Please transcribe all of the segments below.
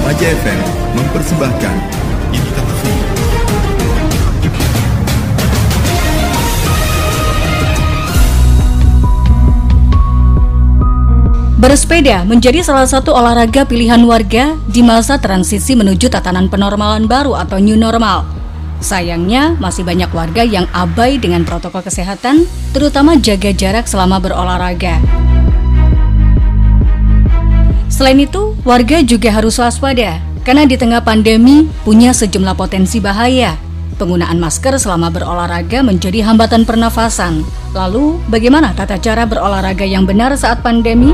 Maja FM mempersembahkan Interview. Bersepeda menjadi salah satu olahraga pilihan warga di masa transisi menuju tatanan penormalan baru atau new normal. Sayangnya, masih banyak warga yang abai dengan protokol kesehatan, terutama jaga jarak selama berolahraga. Selain itu, warga juga harus waspada, karena di tengah pandemi punya sejumlah potensi bahaya. Penggunaan masker selama berolahraga menjadi hambatan pernafasan. Lalu, bagaimana tata cara berolahraga yang benar saat pandemi?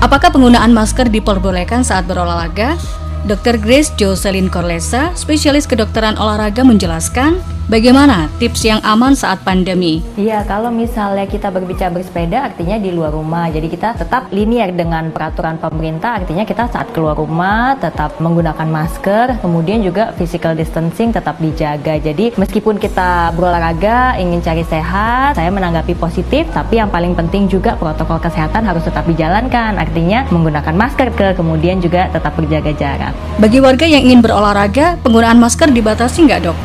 Apakah penggunaan masker diperbolehkan saat berolahraga? Dr. Grace Jocelyn Corlesa, spesialis kedokteran olahraga menjelaskan bagaimana tips yang aman saat pandemi. Iya, kalau misalnya kita berbicara bersepeda artinya di luar rumah. Jadi kita tetap linear dengan peraturan pemerintah, artinya kita saat keluar rumah tetap menggunakan masker, kemudian juga physical distancing tetap dijaga. Jadi meskipun kita berolahraga, ingin cari sehat, saya menanggapi positif, tapi yang paling penting juga protokol kesehatan harus tetap dijalankan. Artinya menggunakan masker, kemudian juga tetap berjaga jarak. Bagi warga yang ingin berolahraga, penggunaan masker dibatasi nggak, Dok?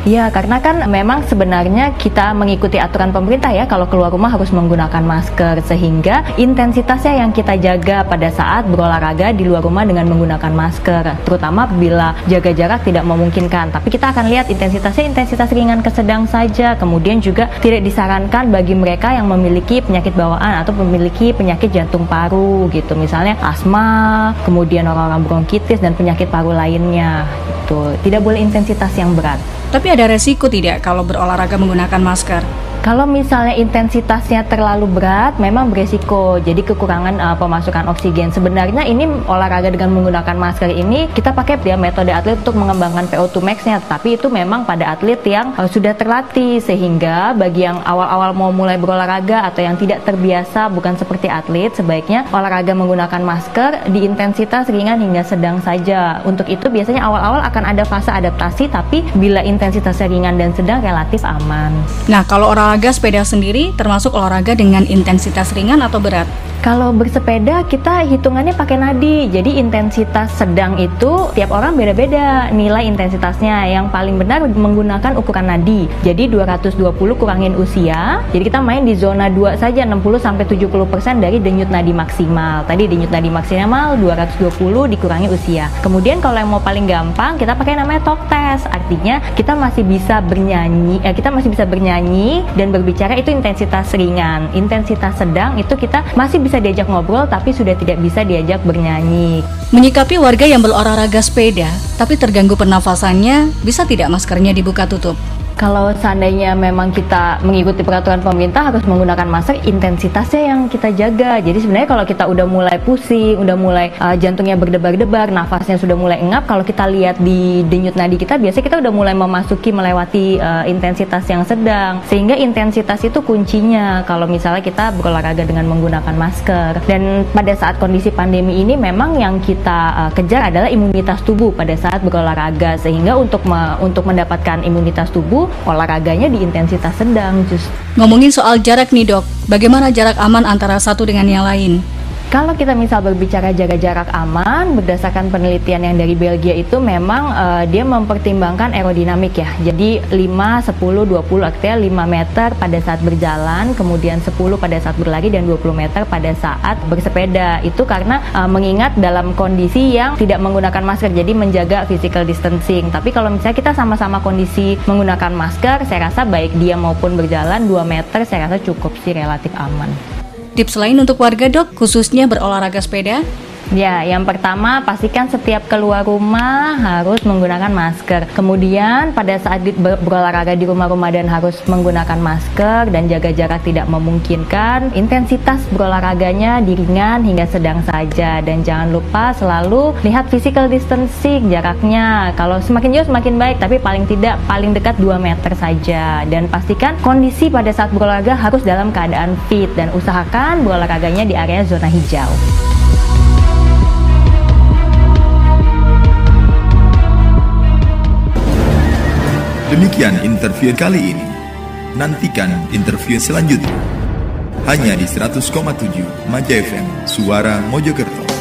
Ya, karena kan memang sebenarnya kita mengikuti aturan pemerintah ya, kalau keluar rumah harus menggunakan masker, sehingga intensitasnya yang kita jaga pada saat berolahraga di luar rumah dengan menggunakan masker, terutama bila jaga jarak tidak memungkinkan. Tapi kita akan lihat intensitasnya intensitas ringan ke sedang saja, kemudian juga tidak disarankan bagi mereka yang memiliki penyakit bawaan atau memiliki penyakit jantung paru gitu, misalnya asma, kemudian orang-orang bronkitis dan penyakit paru lainnya gitu. Tidak boleh intensitas yang berat. Tapi ada resiko tidak kalau berolahraga menggunakan masker? Kalau misalnya intensitasnya terlalu berat, memang beresiko. Jadi kekurangan pemasukan oksigen. Sebenarnya ini olahraga dengan menggunakan masker ini kita pakai ya metode atlet untuk mengembangkan VO2 max-nya. Tapi itu memang pada atlet yang sudah terlatih, sehingga bagi yang awal-awal mau mulai berolahraga atau yang tidak terbiasa, bukan seperti atlet, sebaiknya olahraga menggunakan masker di intensitas ringan hingga sedang saja. Untuk itu biasanya awal-awal akan ada fase adaptasi, tapi bila intensitasnya ringan dan sedang relatif aman. Nah, kalau olahraga sepeda sendiri termasuk olahraga dengan intensitas ringan atau berat? Kalau bersepeda kita hitungannya pakai nadi. Jadi intensitas sedang itu tiap orang beda-beda nilai intensitasnya. Yang paling benar menggunakan ukuran nadi. Jadi 220 kurangin usia. Jadi kita main di zona 2 saja, 60-70% dari denyut nadi maksimal. Tadi denyut nadi maksimal 220 dikurangi usia. Kemudian kalau yang mau paling gampang kita pakai namanya talk test. Artinya kita masih bisa bernyanyi, dan berbicara itu intensitas ringan. Intensitas sedang itu kita masih bisa diajak ngobrol tapi sudah tidak bisa diajak bernyanyi. Menyikapi warga yang berolahraga sepeda tapi terganggu pernafasannya, bisa tidak maskernya dibuka tutup? Kalau seandainya memang kita mengikuti peraturan pemerintah harus menggunakan masker, intensitasnya yang kita jaga. Jadi sebenarnya kalau kita udah mulai pusing, udah mulai jantungnya berdebar-debar, nafasnya sudah mulai engap, kalau kita lihat di denyut nadi kita, biasanya kita udah mulai melewati intensitas yang sedang. Sehingga intensitas itu kuncinya kalau misalnya kita berolahraga dengan menggunakan masker. Dan pada saat kondisi pandemi ini memang yang kita kejar adalah imunitas tubuh pada saat berolahraga. Sehingga untuk mendapatkan imunitas tubuh, olahraganya di intensitas sedang. Ngomongin soal jarak nih, Dok, bagaimana jarak aman antara satu dengan yang lain? Kalau kita misal berbicara jaga jarak aman, berdasarkan penelitian yang dari Belgia itu memang dia mempertimbangkan aerodinamik ya. Jadi 5, 10, 20 artinya 5 meter pada saat berjalan, kemudian 10 pada saat berlari dan 20 meter pada saat bersepeda. Itu karena mengingat dalam kondisi yang tidak menggunakan masker, jadi menjaga physical distancing. Tapi kalau misalnya kita sama-sama kondisi menggunakan masker, saya rasa baik dia maupun berjalan 2 meter saya rasa cukup sih, relatif aman. Tips lain untuk warga, Dok, khususnya berolahraga sepeda? Ya, yang pertama pastikan setiap keluar rumah harus menggunakan masker. Kemudian pada saat berolahraga di rumah-rumah dan harus menggunakan masker dan jaga jarak tidak memungkinkan, intensitas berolahraganya ringan hingga sedang saja. Dan jangan lupa selalu lihat physical distancing jaraknya. Kalau semakin jauh semakin baik, tapi paling dekat 2 meter saja. Dan pastikan kondisi pada saat berolahraga harus dalam keadaan fit dan usahakan berolahraganya di area zona hijau. Demikian interview kali ini. Nantikan interview selanjutnya hanya di 100,7 Maja FM, Suara Mojokerto.